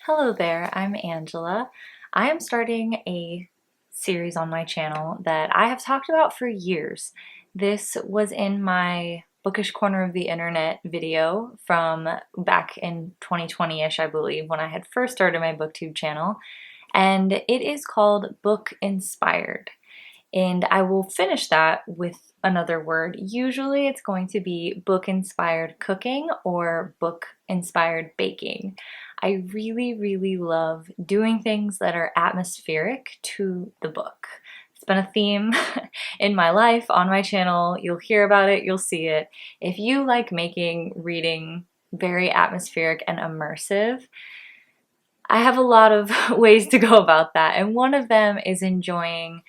Hello there, I'm Angela. I am starting a series on my channel that I have talked about for years. This was in my Bookish Corner of the Internet video from back in 2020-ish, I believe, when I had first started my booktube channel, and it is called Book Inspired. And I will finish that with another word. Usually it's going to be book-inspired cooking or book-inspired baking. I really love doing things that are atmospheric to the book. It's been a theme in my life, on my channel. You'll hear about it, you'll see it. If you like making reading very atmospheric and immersive, I have a lot of ways to go about that, and one of them is enjoying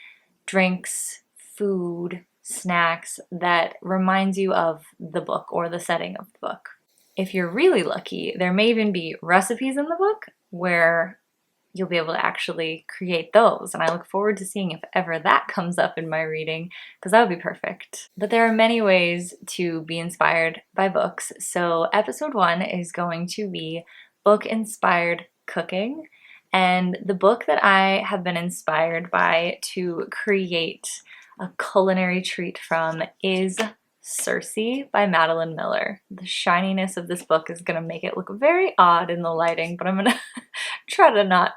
drinks, food, snacks that reminds you of the book or the setting of the book. If you're really lucky, there may even be recipes in the book where you'll be able to actually create those, and I look forward to seeing if ever that comes up in my reading, because that would be perfect. But there are many ways to be inspired by books, so episode 1 is going to be book-inspired cooking. And the book that I have been inspired by to create a culinary treat from is Circe by Madeline Miller. The shininess of this book is going to make it look very odd in the lighting, but I'm going to try to not...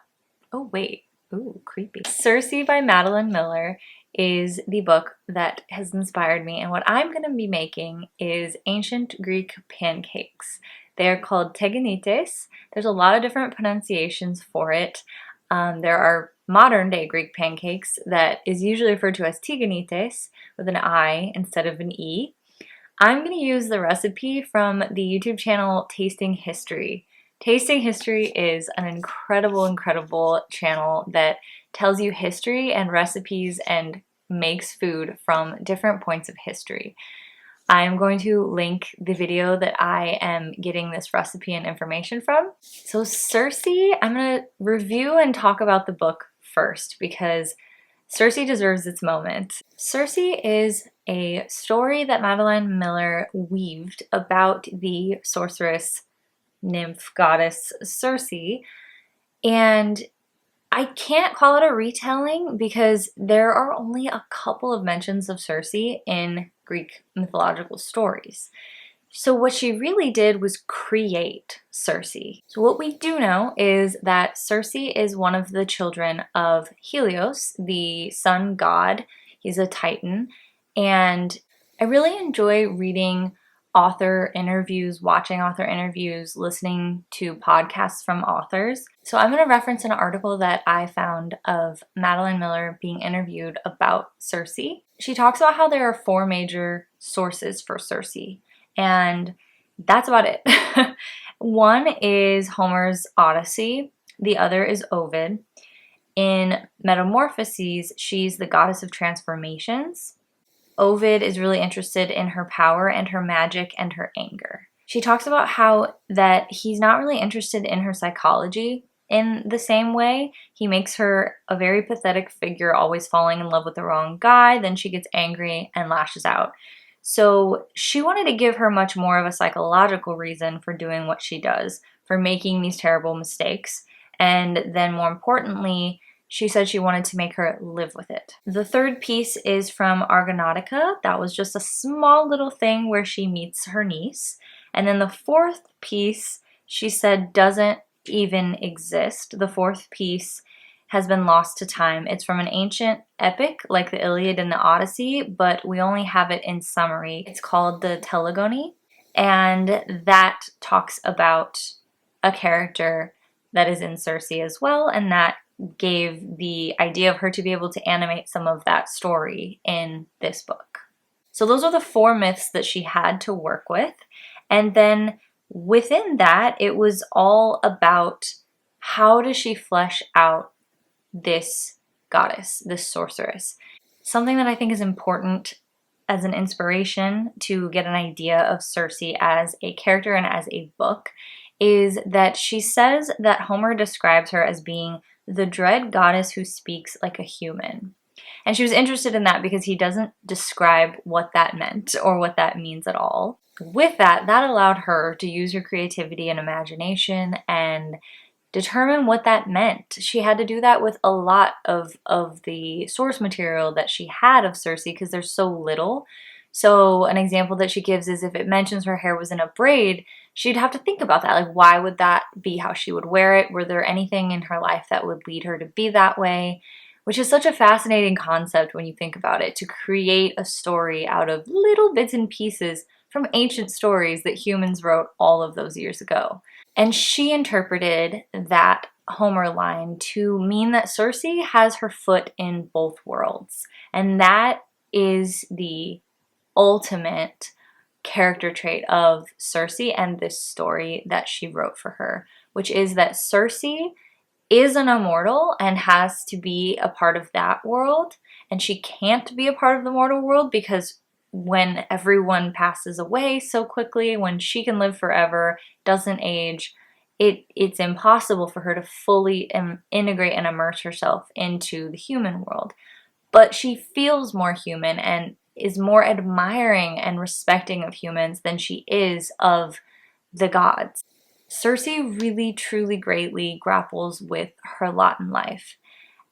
Oh wait, ooh, creepy. Circe by Madeline Miller is the book that has inspired me, and what I'm going to be making is ancient Greek pancakes. They are called teganites. There's a lot of different pronunciations for it. There are modern day Greek pancakes that is usually referred to as teganites with an I instead of an E. I'm going to use the recipe from the YouTube channel Tasting History. Tasting History is an incredible channel that tells you history and recipes and makes food from different points of history. I'm going to link the video that I am getting this recipe and information from. So Circe, I'm going to review and talk about the book first because Circe deserves its moment. Circe is a story that Madeline Miller weaved about the sorceress, nymph, goddess Circe, and I can't call it a retelling because there are only a couple of mentions of Circe in Greek mythological stories. So what she really did was create Circe. So what we do know is that Circe is one of the children of Helios, the sun god. He's a titan, and I really enjoy reading author interviews, watching author interviews, listening to podcasts from authors. So I'm going to reference an article that I found of Madeline Miller being interviewed about Circe. She talks about how there are 4 major sources for Circe, and that's about it. One is Homer's Odyssey, the other is Ovid. In Metamorphoses, she's the goddess of transformations. Ovid is really interested in her power and her magic and her anger. She talks about how that he's not really interested in her psychology in the same way. He makes her a very pathetic figure, always falling in love with the wrong guy, then she gets angry and lashes out. So she wanted to give her much more of a psychological reason for doing what she does, for making these terrible mistakes, and then more importantly, she said she wanted to make her live with it. The third piece is from Argonautica. That was just a small little thing where she meets her niece. And then the fourth piece, she said, doesn't even exist. The fourth piece has been lost to time. It's from an ancient epic like the Iliad and the Odyssey, but we only have it in summary. It's called the Telegony, and that talks about a character that is in Circe as well, and that gave the idea of her to be able to animate some of that story in this book. So those are the 4 myths that she had to work with. And then within that, it was all about how does she flesh out this goddess, this sorceress. Something that I think is important as an inspiration to get an idea of Circe as a character and as a book is that she says that Homer describes her as being the dread goddess who speaks like a human. And she was interested in that because he doesn't describe what that meant or what that means at all. With that, that allowed her to use her creativity and imagination and determine what that meant. She had to do that with a lot of the source material that she had of Circe, because there's so little. So an example that she gives is if it mentions her hair was in a braid, she'd have to think about that. Like, why would that be how she would wear it? Were there anything in her life that would lead her to be that way? Which is such a fascinating concept when you think about it, to create a story out of little bits and pieces from ancient stories that humans wrote all of those years ago. And she interpreted that Homer line to mean that Circe has her foot in both worlds. And that is the ultimate character trait of Circe and this story that she wrote for her, which is that Circe is an immortal and has to be a part of that world, and she can't be a part of the mortal world because when everyone passes away so quickly, when she can live forever, doesn't age, it's impossible for her to fully integrate and immerse herself into the human world. But she feels more human and is more admiring and respecting of humans than she is of the gods. Circe really, truly, greatly grapples with her lot in life.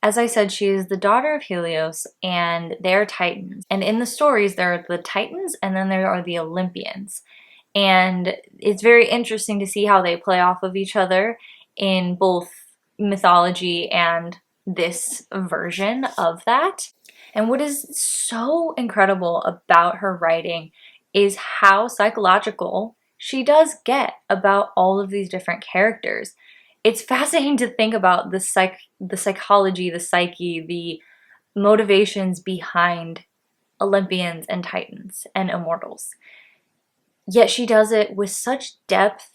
As I said, she is the daughter of Helios, and they're Titans. And in the stories, there are the Titans, and then there are the Olympians. And it's very interesting to see how they play off of each other in both mythology and this version of that. And what is so incredible about her writing is how psychological she does get about all of these different characters. It's fascinating to think about the psychology, the psyche, the motivations behind Olympians and Titans and immortals. Yet she does it with such depth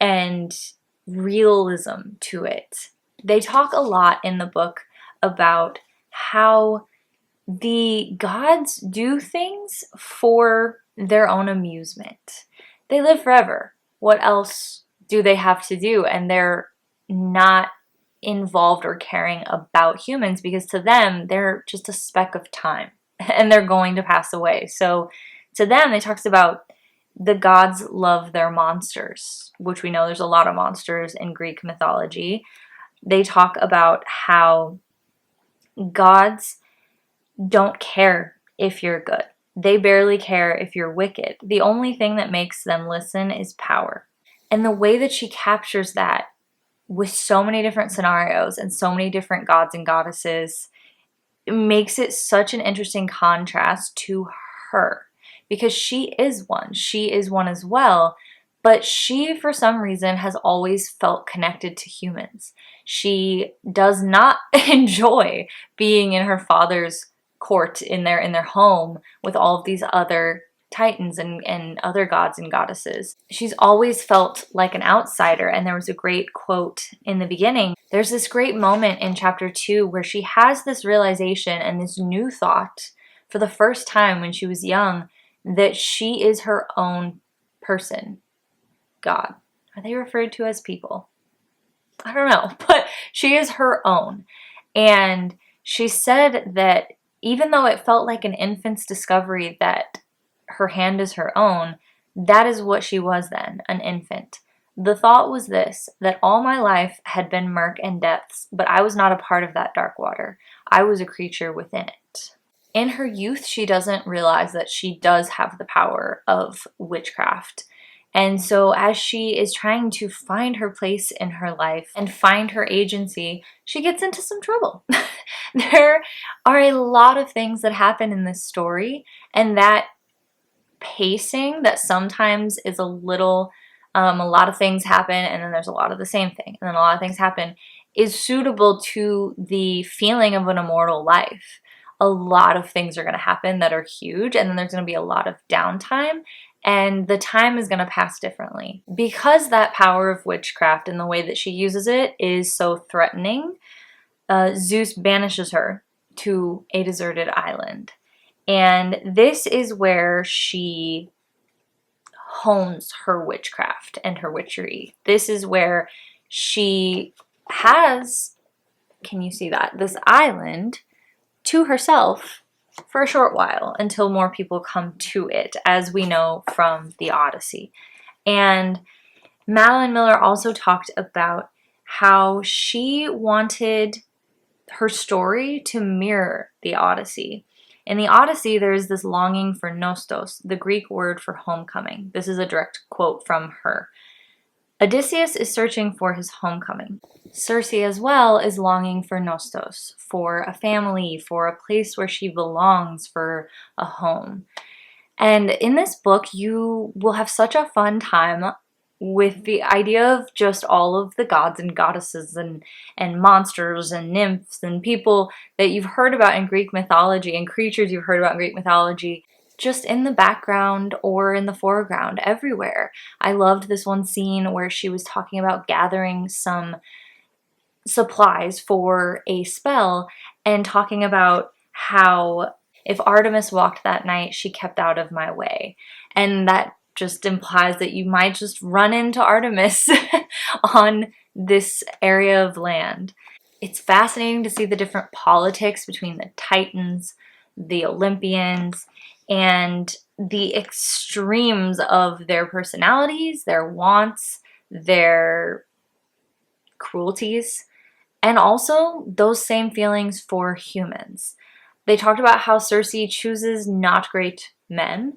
and realism to it. They talk a lot in the book about how the gods do things for their own amusement. They live forever. What else do they have to do? And they're not involved or caring about humans because to them, they're just a speck of time and they're going to pass away. So to them, it talks about the gods love their monsters, which we know there's a lot of monsters in Greek mythology. They talk about how gods don't care if you're good. They barely care if you're wicked. The only thing that makes them listen is power. And the way that she captures that with so many different scenarios and so many different gods and goddesses makes it such an interesting contrast to her. Because she is one. She is one as well. But she, for some reason, has always felt connected to humans. She does not enjoy being in her father's court in their home with all of these other titans and other gods and goddesses. She's always felt like an outsider, and there was a great quote in the beginning. There's this great moment in chapter 2 where she has this realization and this new thought for the first time when she was young that she is her own person. God. Are they referred to as people? I don't know, but she is her own. And she said that even though it felt like an infant's discovery that her hand is her own, that is what she was then, an infant. The thought was this, that all my life had been murk and depths, but I was not a part of that dark water. I was a creature within it. In her youth, she doesn't realize that she does have the power of witchcraft. And so as she is trying to find her place in her life and find her agency, she gets into some trouble. There are a lot of things that happen in this story, and that pacing that sometimes is a little, a lot of things happen and then there's a lot of the same thing, and then a lot of things happen, is suitable to the feeling of an immortal life. A lot of things are going to happen that are huge, and then there's going to be a lot of downtime. And the time is going to pass differently. Because that power of witchcraft and the way that she uses it is so threatening, Zeus banishes her to a deserted island. And this is where she hones her witchcraft and her witchery. This is where she has, can you see that, this island to herself for a short while until more people come to it, as we know from the Odyssey. And Madeline Miller also talked about how she wanted her story to mirror the Odyssey. In the Odyssey, there's this longing for nostos, the Greek word for homecoming. This is a direct quote from her. Odysseus is searching for his homecoming. Circe as well is longing for nostos, for a family, for a place where she belongs, for a home. And in this book, you will have such a fun time with the idea of just all of the gods and goddesses and monsters and nymphs and people that you've heard about in Greek mythology and creatures you've heard about in Greek mythology just in the background or in the foreground everywhere. I loved this one scene where she was talking about gathering some supplies for a spell and talking about how if Artemis walked that night, she kept out of my way. And that just implies that you might just run into Artemis on this area of land. It's fascinating to see the different politics between the Titans, the Olympians, and the extremes of their personalities, their wants, their cruelties, and also those same feelings for humans. They talked about how Circe chooses not great men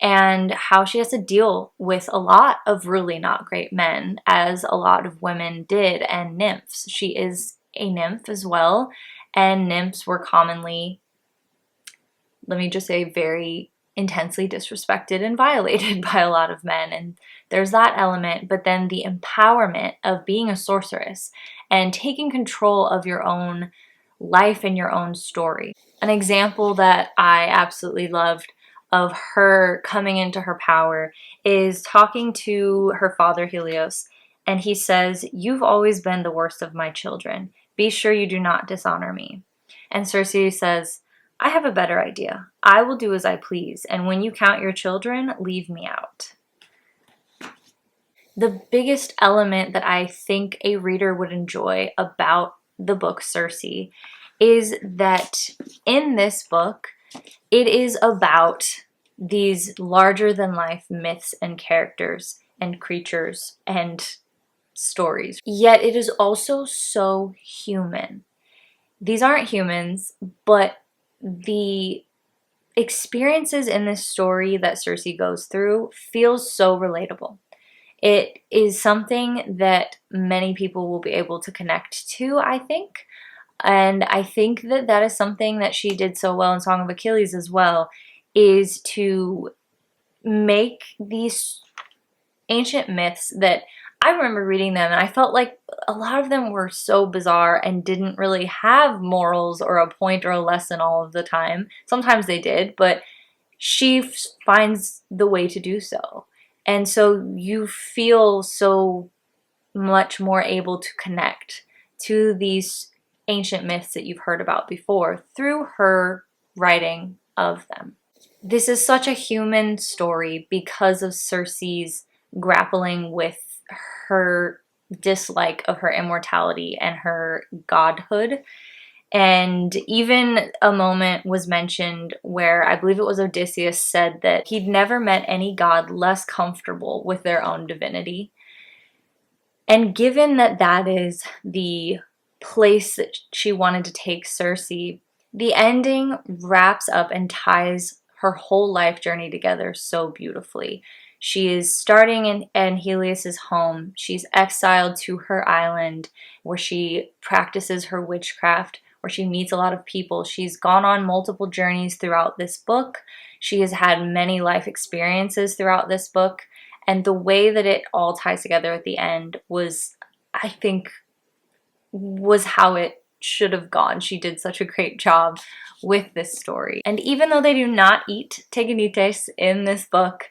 and how she has to deal with a lot of really not great men, as a lot of women did, and nymphs. She is a nymph as well, and nymphs were commonly, let me just say, very intensely disrespected and violated by a lot of men. And there's that element, but then the empowerment of being a sorceress and taking control of your own life and your own story. An example that I absolutely loved of her coming into her power is talking to her father Helios, and he says, "You've always been the worst of my children. Be sure you do not dishonor me." And Circe says, "I have a better idea. I will do as I please, and when you count your children, leave me out." The biggest element that I think a reader would enjoy about the book Circe is that in this book, it is about these larger-than-life myths and characters and creatures and stories. Yet it is also so human. These aren't humans, but the experiences in this story that Circe goes through feels so relatable. It is something that many people will be able to connect to, I think. And I think that that is something that she did so well in Song of Achilles as well, is to make these ancient myths that I remember reading them and I felt like a lot of them were so bizarre and didn't really have morals or a point or a lesson all of the time. Sometimes they did, but she finds the way to do so. And so you feel so much more able to connect to these ancient myths that you've heard about before through her writing of them. This is such a human story because of Circe's grappling with her dislike of her immortality and her godhood. And even a moment was mentioned where I believe it was Odysseus said that he'd never met any god less comfortable with their own divinity. And given that that is the place that she wanted to take Circe, the ending wraps up and ties her whole life journey together so beautifully. She is starting in Helios's home. She's exiled to her island where she practices her witchcraft, where she meets a lot of people. She's gone on multiple journeys throughout this book. She has had many life experiences throughout this book. And the way that it all ties together at the end was, I think, was how it should have gone. She did such a great job with this story. And even though they do not eat teganites in this book,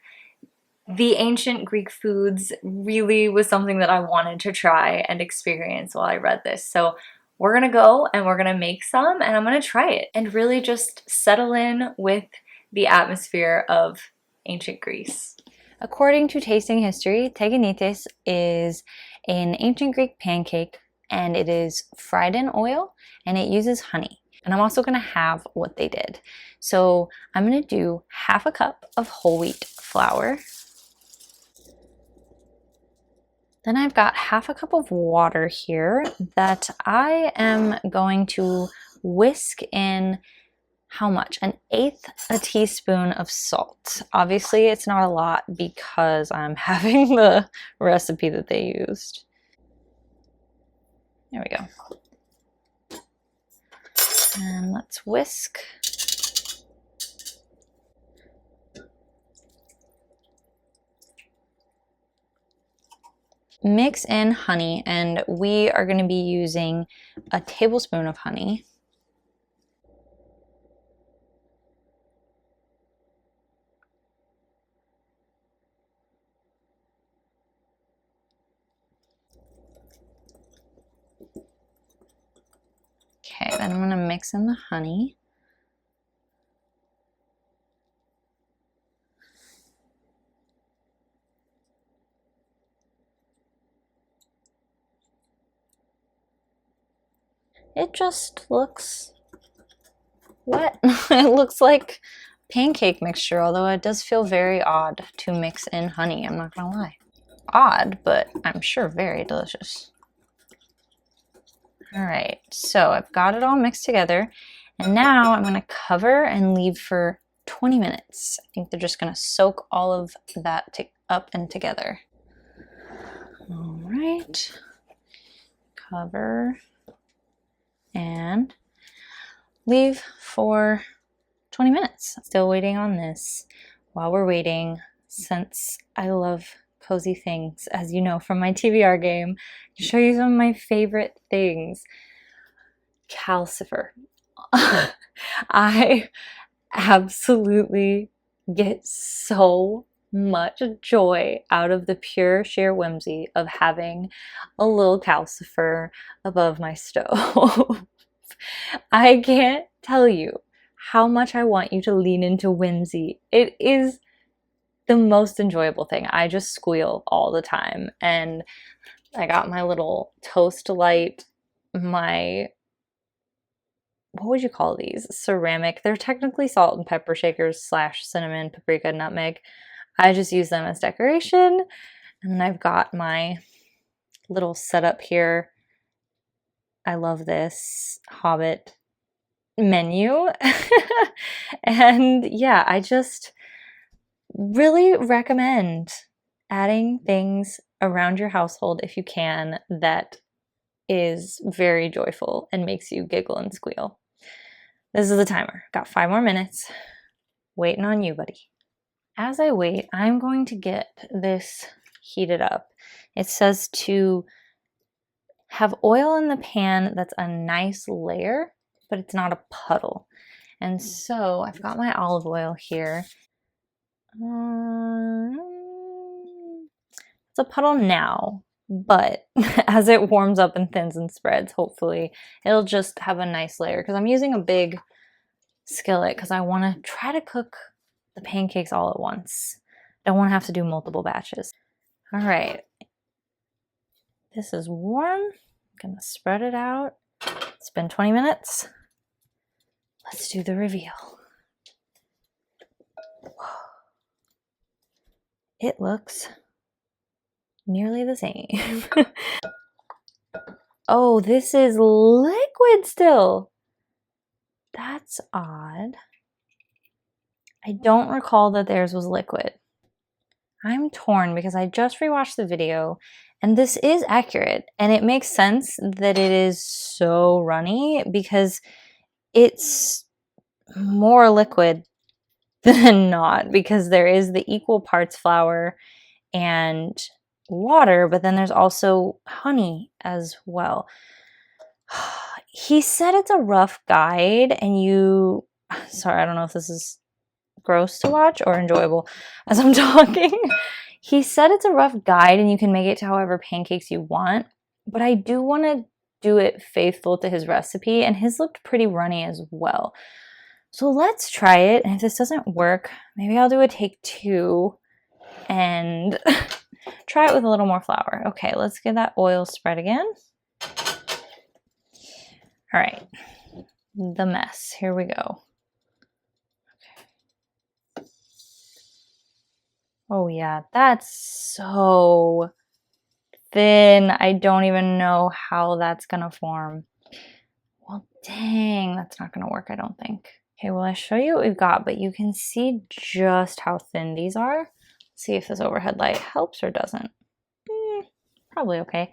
the ancient Greek foods really was something that I wanted to try and experience while I read this. So we're gonna go and we're gonna make some and I'm gonna try it and really just settle in with the atmosphere of ancient Greece. According to Tasting History, teganites is an ancient Greek pancake and it is fried in oil and it uses honey. And I'm also gonna have what they did. So I'm gonna do half a cup of whole wheat flour. Then I've got half a cup of water here that I am going to whisk in. How much? 1/8 a teaspoon of salt. Obviously it's not a lot because I'm having the recipe that they used. There we go. And let's whisk. Mix in honey, and we are going to be using a tablespoon of honey. Okay, then I'm going to mix in the honey. It just looks wet. It looks like pancake mixture, although it does feel very odd to mix in honey, I'm not gonna lie. Odd, but I'm sure very delicious. All right, so I've got it all mixed together, and now I'm gonna cover and leave for 20 minutes. I think they're just gonna soak all of that up and together. All right, cover and leave for 20 minutes. Still waiting on this. While we're waiting, since I love cozy things, as you know from my TBR game, I'll show you some of my favorite things. Calcifer. I absolutely get so much joy out of the pure sheer whimsy of having a little calcifer above my stove. I can't tell you how much I want you to lean into whimsy. It is the most enjoyable thing. I just squeal all the time. And I got my little toast light, my, what would you call these? Ceramic. They're technically salt and pepper shakers / cinnamon, paprika, nutmeg. I just use them as decoration. And then I've got my little setup here. I love this Hobbit menu. And yeah, I just really recommend adding things around your household if you can that is very joyful and makes you giggle and squeal. This is the timer. Got 5 more minutes. Waiting on you, buddy. As I wait, I'm going to get this heated up. It says to have oil in the pan that's a nice layer, but it's not a puddle. And so I've got my olive oil here. It's a puddle now, but as it warms up and thins and spreads, hopefully it'll just have a nice layer, because I'm using a big skillet because I want to try to cook the pancakes all at once. Don't want to have to do multiple batches. All right, this is warm. I'm gonna spread it out. It's been 20 minutes. Let's do the reveal. It looks nearly the same. Oh, this is liquid still. That's odd. I don't recall that theirs was liquid. I'm torn because I just rewatched the video and this is accurate, and it makes sense that it is so runny because it's more liquid than not, because there is the equal parts flour and water, but then there's also honey as well. He said it's a rough guide, and sorry, I don't know if this is gross to watch or enjoyable as I'm talking. He said it's a rough guide and you can make it to however pancakes you want, but I do want to do it faithful to his recipe, and his looked pretty runny as well. So let's try it, and if this doesn't work, maybe I'll do a take 2 and try it with a little more flour. Okay, let's get that oil spread again. All right, the mess. Here we go. Okay. Oh yeah, that's so thin. I don't even know how that's gonna form. Well, dang, that's not gonna work, I don't think. Okay, well, I'll show you what we've got, but you can see just how thin these are. Let's see if this overhead light helps or doesn't. Probably okay.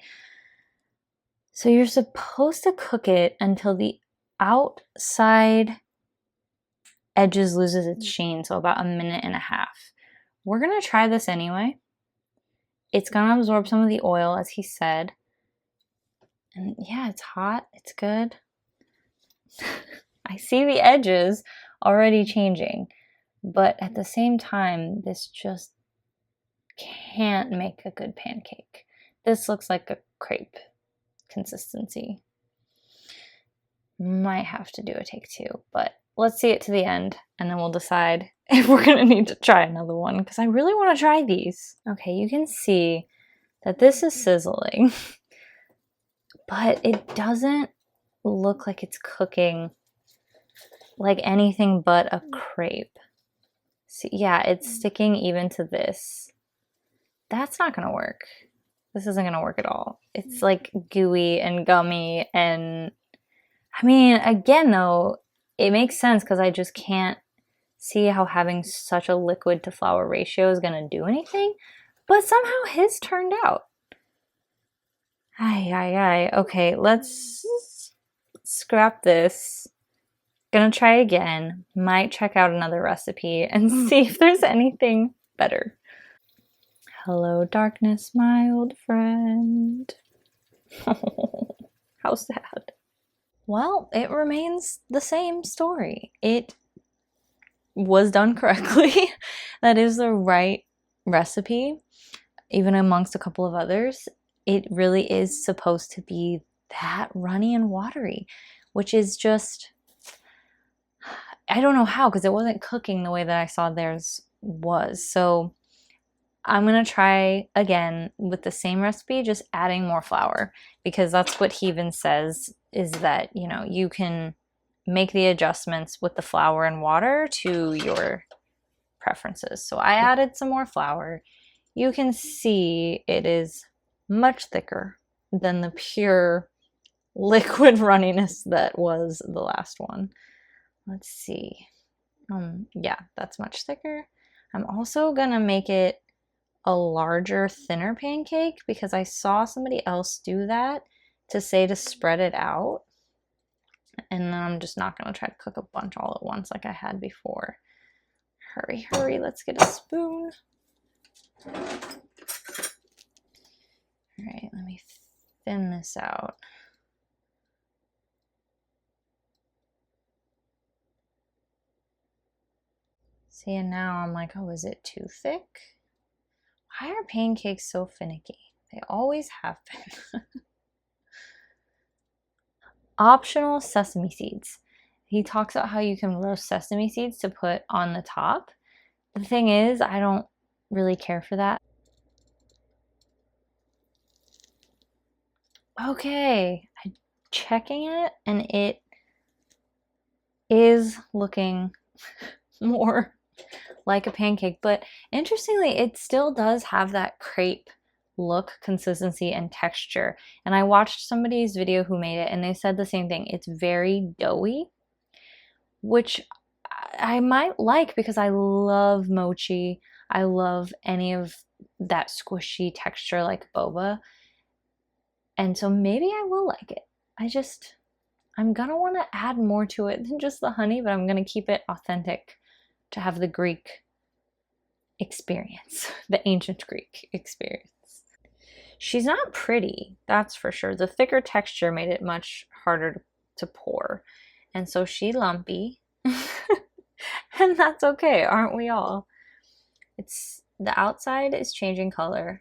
So you're supposed to cook it until the outside edges loses its sheen, so about 1.5 minutes. We're gonna try this anyway. It's gonna absorb some of the oil, as he said. And yeah, it's hot, it's good. I see the edges already changing, but at the same time, this just can't make a good pancake. This looks like a crepe consistency. Might have to do a take 2, but let's see it to the end and then we'll decide if we're gonna need to try another one because I really want to try these. Okay, you can see that this is sizzling, but it doesn't look like it's cooking like anything but a crepe. See, yeah, it's sticking even to this. That's not gonna work. This isn't gonna work at all. It's like gooey and gummy, and I mean, again though, it makes sense because I just can't see how having such a liquid to flour ratio is gonna do anything, but somehow his turned out. Ay. Okay, let's scrap this. Gonna try again. Might check out another recipe and see if there's anything better. Hello, darkness, my old friend. How sad. Well, it remains the same story. It was done correctly. That is the right recipe, even amongst a couple of others. It really is supposed to be that runny and watery, which is just, I don't know how, because it wasn't cooking the way that I saw theirs was. So I'm gonna try again with the same recipe, just adding more flour, because that's what he even says, is that, you know, you can make the adjustments with the flour and water to your preferences. So I added some more flour. You can see it is much thicker than the pure liquid runniness that was the last one. Let's see. Yeah, that's much thicker. I'm also gonna make it a larger, thinner pancake because I saw somebody else do that to say to spread it out. And then I'm just not gonna try to cook a bunch all at once like I had before. Hurry, let's get a spoon. All right, let me thin this out. See, and now I'm like, oh, is it too thick? Why are pancakes so finicky? They always have been. Optional sesame seeds. He talks about how you can roast sesame seeds to put on the top. The thing is, I don't really care for that. Okay, I'm checking it and it is looking more like a pancake, but interestingly, it still does have that crepe look, consistency, and texture. And I watched somebody's video who made it and they said the same thing. It's very doughy, which I might like because I love mochi. I love any of that squishy texture like boba. And so maybe I will like it. I'm gonna want to add more to it than just the honey, but I'm gonna keep it authentic to have the Greek experience, the ancient Greek experience. She's not pretty, that's for sure. The thicker texture made it much harder to pour. And so she's lumpy. And that's okay, aren't we all? The outside is changing color.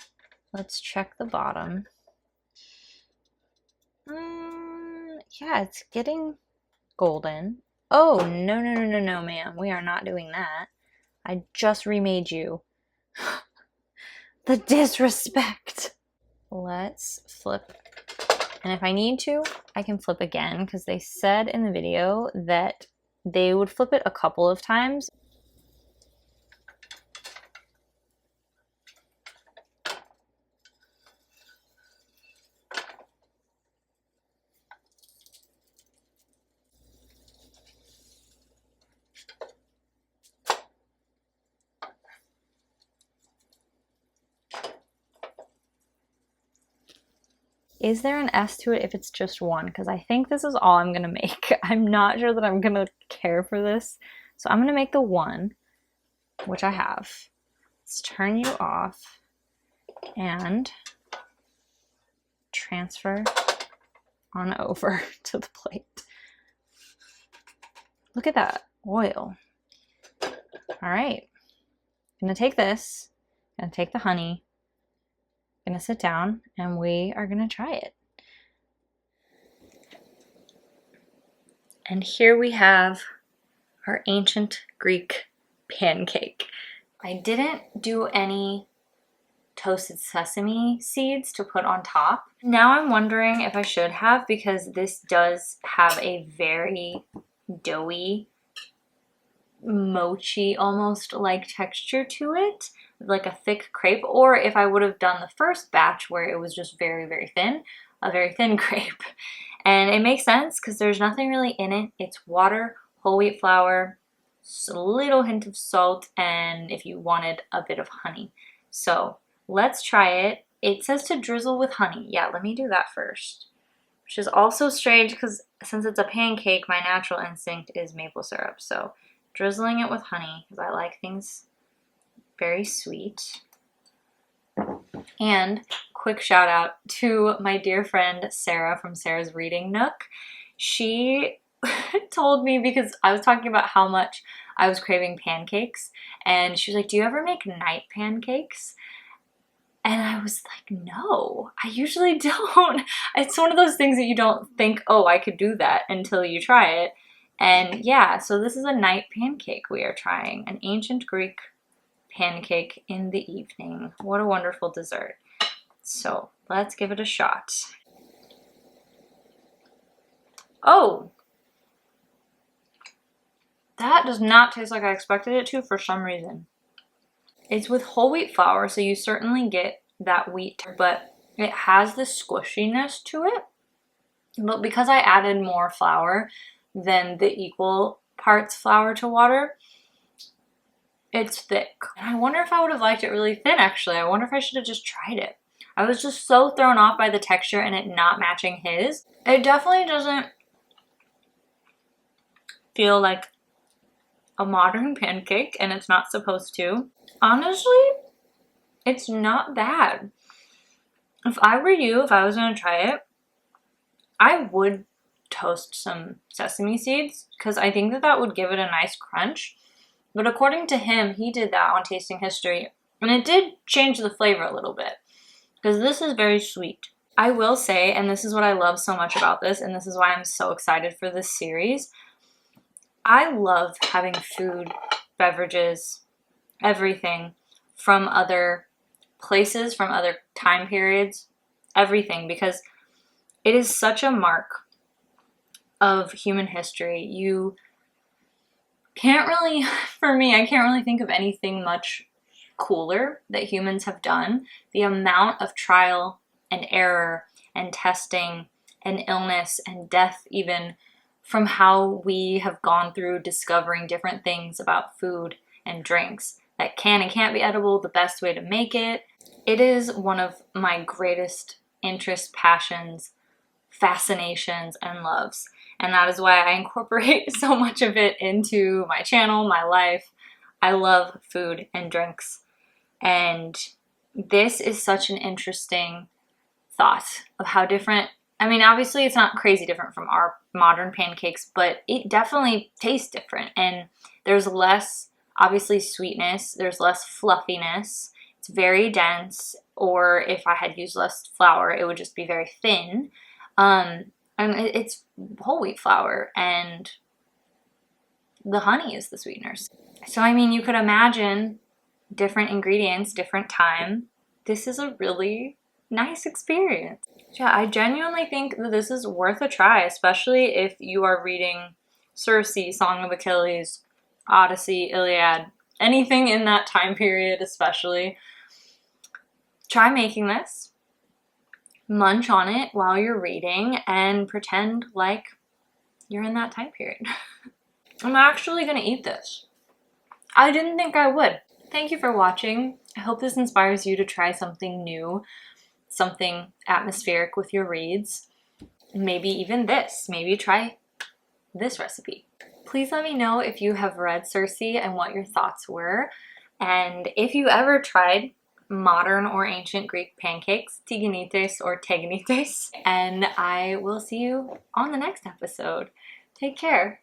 Let's check the bottom. Yeah, it's getting golden. Oh, no, ma'am. We are not doing that. I just remade you. The disrespect. Let's flip. And if I need to, I can flip again because they said in the video that they would flip it a couple of times. is there an S to it if it's just one? Because I think this is all I'm gonna make. I'm not sure that I'm gonna care for this. So I'm gonna make the one, which I have. Let's turn you off and transfer on over to the plate. Look at that oil. All right, I'm gonna take this, gonna take the honey, gonna sit down, and we are gonna try it. And here we have our ancient Greek pancake. I didn't do any toasted sesame seeds to put on top. Now I'm wondering if I should have, because this does have a very doughy, mochi almost like texture to it, like a thick crepe, or if I would have done the first batch where it was just very, very thin, a very thin crepe. And it makes sense because there's nothing really in it. It's water, whole wheat flour, a little hint of salt, and if you wanted, a bit of honey. So let's try it. It says to drizzle with honey. Yeah, let me do that first. Which is also strange because since it's a pancake, my natural instinct is maple syrup. So drizzling it with honey because I like things very sweet. And quick shout out to my dear friend Sarah from Sarah's Reading Nook. She told me, because I was talking about how much I was craving pancakes, and she was like, do you ever make night pancakes? And I was like, no, I usually don't. It's one of those things that you don't think, oh, I could do that until you try it. And yeah, so this is a night pancake we are trying, an ancient Greek pancake in the evening. What a wonderful dessert. So let's give it a shot. Oh, that does not taste like I expected it to for some reason. It's with whole wheat flour, so you certainly get that wheat, but it has this squishiness to it. But because I added more flour than the equal parts flour to water, it's thick. And I wonder if I would have liked it really thin, actually. I wonder if I should have just tried it. I was just so thrown off by the texture and it not matching his. It definitely doesn't feel like a modern pancake, and it's not supposed to. Honestly, it's not bad. If I were you, if I was gonna try it, I would toast some sesame seeds because I think that that would give it a nice crunch. But according to him, he did that on Tasting History, and it did change the flavor a little bit because this is very sweet. I will say, and this is what I love so much about this, and this is why I'm so excited for this series, I love having food, beverages, everything from other places, from other time periods, everything, because it is such a mark of human history. You can't really, for me, I can't really think of anything much cooler that humans have done. The amount of trial and error and testing and illness and death, even, from how we have gone through discovering different things about food and drinks that can and can't be edible, the best way to make it. It is one of my greatest interests, passions, fascinations, and loves. And that is why I incorporate so much of it into my channel, my life. I love food and drinks. And this is such an interesting thought of how different, I mean, obviously it's not crazy different from our modern pancakes, but it definitely tastes different. And there's less, obviously, sweetness. There's less fluffiness. It's very dense. Or if I had used less flour, it would just be very thin. And it's whole wheat flour, and the honey is the sweeteners. So, I mean, you could imagine different ingredients, different time. This is a really nice experience. Yeah, I genuinely think that this is worth a try, especially if you are reading Circe, Song of Achilles, Odyssey, Iliad, anything in that time period especially. Try making this, munch on it while you're reading, and pretend like you're in that time period. I'm actually gonna eat this. I didn't think I would. Thank you for watching. I hope this inspires you to try something new, something atmospheric with your reads. Maybe even this. Maybe try this recipe. Please let me know if you have read Circe and what your thoughts were, and if you ever tried modern or ancient Greek pancakes, teganites or teganites, and I will see you on the next episode. Take care.